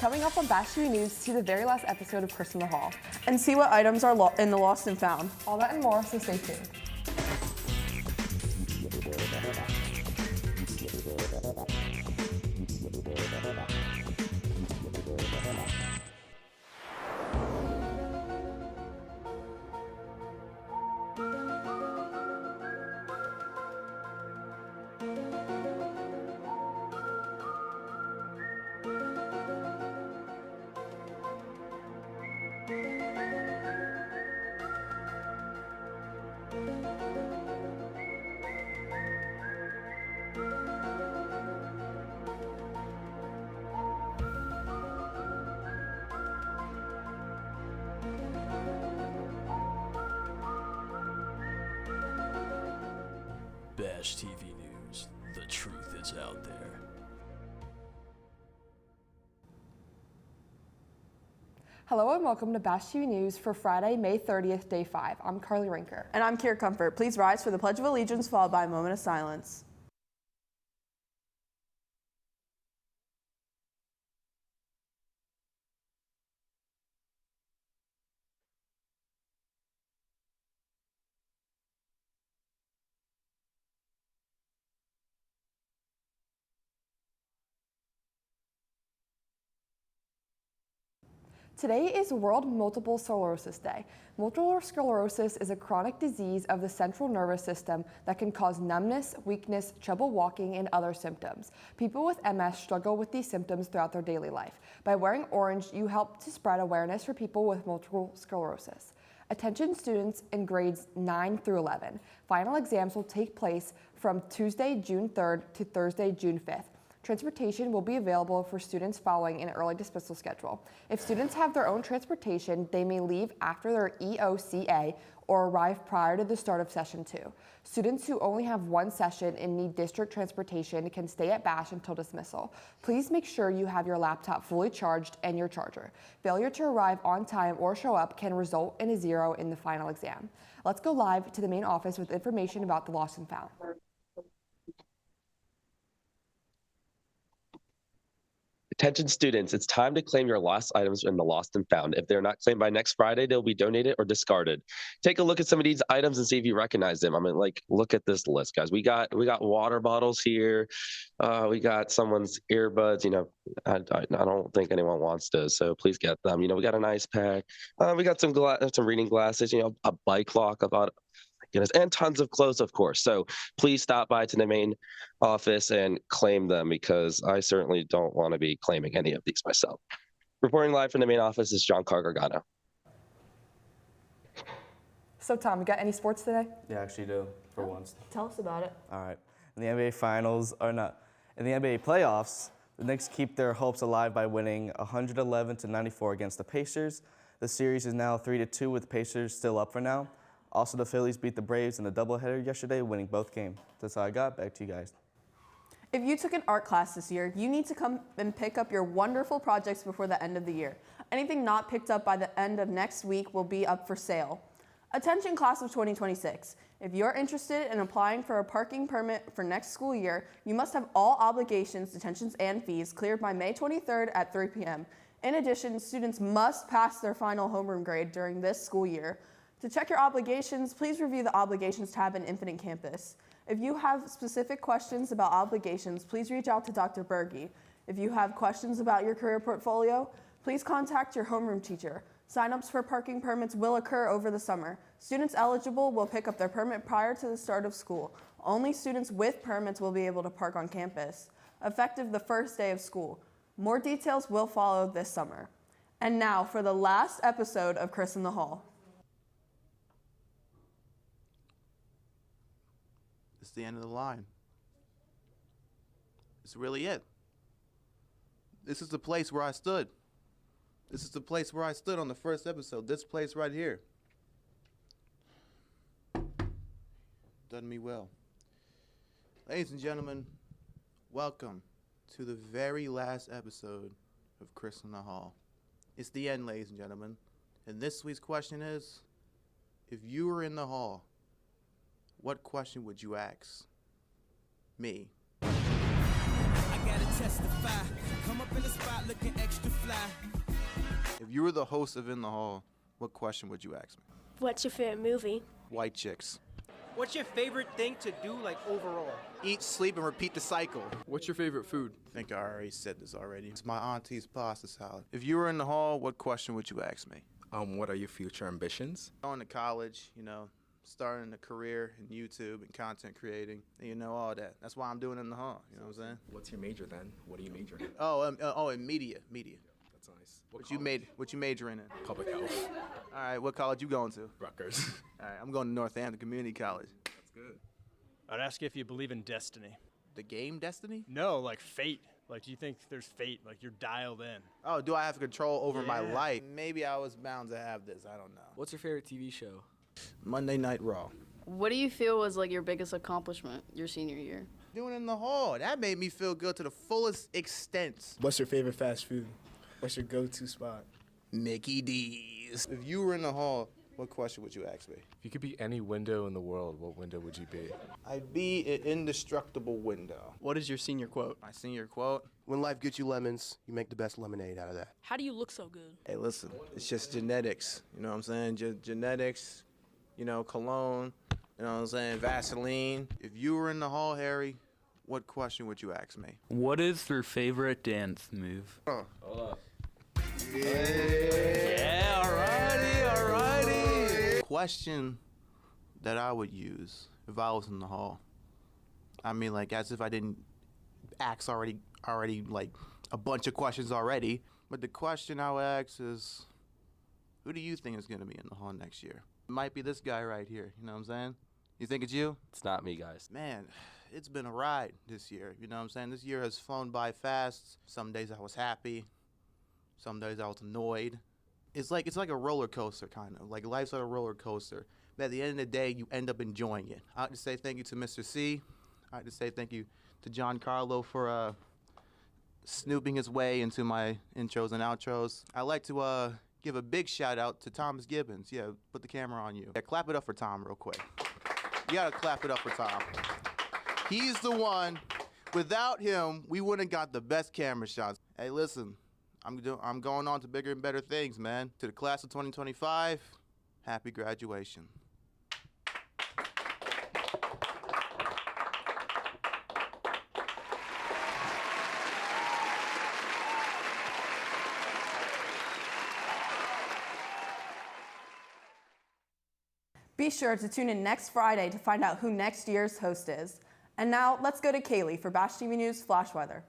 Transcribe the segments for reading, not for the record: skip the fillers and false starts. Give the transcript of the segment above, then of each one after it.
Coming up on Bash TV News, see the very last episode of Chris in the Hall. And see what items are in the Lost and Found. All that and more, so stay tuned. Bash TV News, the truth is out there. Hello and welcome to Bash TV News for Friday, May 30th, Day 5. I'm Carly Rinker. And I'm Kier Comfort. Please rise for the Pledge of Allegiance, followed by a moment of silence. Today is World Multiple Sclerosis Day. Multiple sclerosis is a chronic disease of the central nervous system that can cause numbness, weakness, trouble walking, and other symptoms. People with MS struggle with these symptoms throughout their daily life. By wearing orange, you help to spread awareness for people with multiple sclerosis. Attention students in grades 9 through 11. Final exams will take place from Tuesday, June 3rd to Thursday, June 5th. Transportation will be available for students following an early dismissal schedule. If students have their own transportation, they may leave after their EOCA or arrive prior to the start of session 2. Students who only have one session and need district transportation can stay at Bash until dismissal. Please make sure you have your laptop fully charged and your charger. Failure to arrive on time or show up can result in a 0 in the final exam. Let's go live to the main office with information about the Lost and Found. Attention students, it's time to claim your lost items in the Lost and Found. If they're not claimed by next Friday, they'll be donated or discarded. Take a look at some of these items and see if you recognize them. I mean, like, look at this list, guys. We got water bottles here. We got someone's earbuds. You know, I don't think anyone wants those, so please get them. You know, we got an ice pack. We got some reading glasses. You know, a bike lock. And tons of clothes, of course. So please stop by to the main office and claim them, because I certainly don't want to be claiming any of these myself. Reporting live from the main office is John Gargano. So Tom, you got any sports today? Yeah, I actually do, for once. Tell us about it. All right. In the NBA playoffs, the Knicks keep their hopes alive by winning 111-94 against the Pacers. The series is now 3-2 with the Pacers still up for now. Also, the Phillies beat the Braves in a doubleheader yesterday, winning both games. That's all I got. Back to you guys. If you took an art class this year, you need to come and pick up your wonderful projects before the end of the year. Anything not picked up by the end of next week will be up for sale. Attention class of 2026. If you're interested in applying for a parking permit for next school year, you must have all obligations, detentions, and fees cleared by May 23rd at 3 p.m. In addition, students must pass their final homeroom grade during this school year. To check your obligations, please review the Obligations tab in Infinite Campus. If you have specific questions about obligations, please reach out to Dr. Berge. If you have questions about your career portfolio, please contact your homeroom teacher. Sign-ups for parking permits will occur over the summer. Students eligible will pick up their permit prior to the start of school. Only students with permits will be able to park on campus, effective the first day of school. More details will follow this summer. And now for the last episode of Chris in the Hall. It's the end of the line. It's really it. This is the place where I stood. This is the place where I stood on the first episode. This place right here. Done me well. Ladies and gentlemen, welcome to the very last episode of Chris in the Hall. It's the end, ladies and gentlemen. And this week's question is, if you were in the hall, what question would you ask me? I gotta testify. Come up in the spot looking extra fly. If you were the host of In the Hall, what question would you ask me? What's your favorite movie? White chicks. What's your favorite thing to do, like, overall? Eat, sleep, and repeat the cycle. What's your favorite food? I think I already said this already. It's my auntie's pasta salad. If you were in the hall, what question would you ask me? What are your future ambitions? Going to college, starting a career in YouTube and content creating, and all that. That's why I'm doing it in the hall, you know what I'm saying? What's your major then? What do you major in? In media. That's nice. What you majoring in? Public health. All right, what college you going to? Rutgers. All right, I'm going to Northampton Community College. That's good. I'd ask you if you believe in destiny. The game Destiny? No, like fate. Like, do you think there's fate? Like, you're dialed in. Oh, do I have control over my Yeah. life? Maybe I was bound to have this. I don't know. What's your favorite TV show? Monday Night Raw. What do you feel was like your biggest accomplishment your senior year? Doing it in the hall. That made me feel good to the fullest extent. What's your favorite fast food? What's your go-to spot? Mickey D's. If you were in the hall, what question would you ask me? If you could be any window in the world, what window would you be? I'd be an indestructible window. What is your senior quote? My senior quote? When life gets you lemons, you make the best lemonade out of that. How do you look so good? Hey, listen, it's just genetics. You know what I'm saying? Genetics, cologne, you know what I'm saying? Vaseline. If you were in the hall, Harry, what question would you ask me? What is your favorite dance move? Hold up. Yeah, alrighty. Question that I would use if I was in the hall. I mean, like, as if I didn't ask already, like, a bunch of questions already. But the question I would ask is, who do you think is going to be in the hall next year? It might be this guy right here, you know what I'm saying? You think it's you? It's not me, guys. Man, it's been a ride this year, you know what I'm saying? This year has flown by fast. Some days I was happy. Some days I was annoyed. It's like a roller coaster, kind of. Like, life's like a roller coaster. But at the end of the day, you end up enjoying it. I'd like to say thank you to Mr. C. I'd like to say thank you to John Carlo for snooping his way into my intros and outros. I'd like to give a big shout out to Thomas Gibbons. Yeah, put the camera on you. Yeah, clap it up for Tom real quick. You gotta clap it up for Tom. He's the one. Without him, we wouldn't got the best camera shots. Hey, listen, I'm going on to bigger and better things, man. To the class of 2025, happy graduation. Be sure to tune in next Friday to find out who next year's host is. And now, let's go to Kaylee for Bash TV News Flash Weather.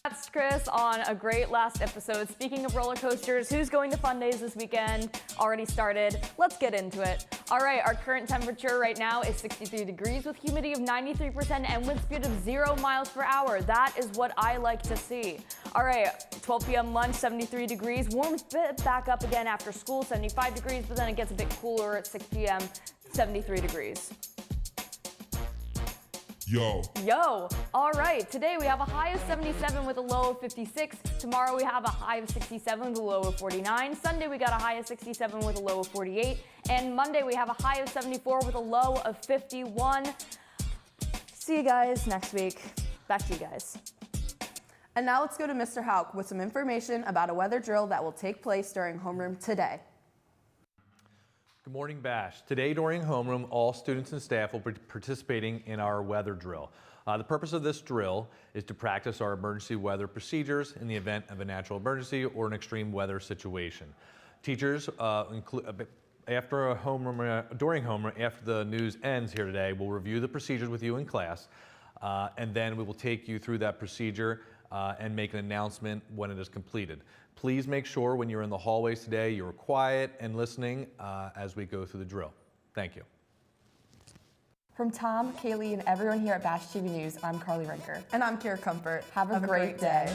That's Chris on a great last episode. Speaking of roller coasters, who's going to Fun Days this weekend? Already started. Let's get into it. All right, our current temperature right now is 63 degrees with humidity of 93% and wind speed of 0 miles per hour. That is what I like to see. All right, 12 p.m. lunch, 73 degrees. Warms back up again after school, 75 degrees, but then it gets a bit cooler at 6 p.m., 73 degrees. Yo. All right, today we have a high of 77 with a low of 56. Tomorrow we have a high of 67 with a low of 49. Sunday we got a high of 67 with a low of 48. And Monday we have a high of 74 with a low of 51. See you guys next week. Back to you guys. And now let's go to Mr. Hauk with some information about a weather drill that will take place during homeroom today. Good morning, Bash. Today during homeroom, all students and staff will be participating in our weather drill. The purpose of this drill is to practice our emergency weather procedures in the event of a natural emergency or an extreme weather situation. Teachers, during homeroom, after the news ends here today, will review the procedures with you in class, and then we will take you through that procedure and make an announcement when it is completed. Please make sure when you're in the hallways today, you're quiet and listening as we go through the drill. Thank you. From Tom, Kaylee, and everyone here at Bash TV News, I'm Carly Rinker. And I'm Kira Comfort. Have a great day.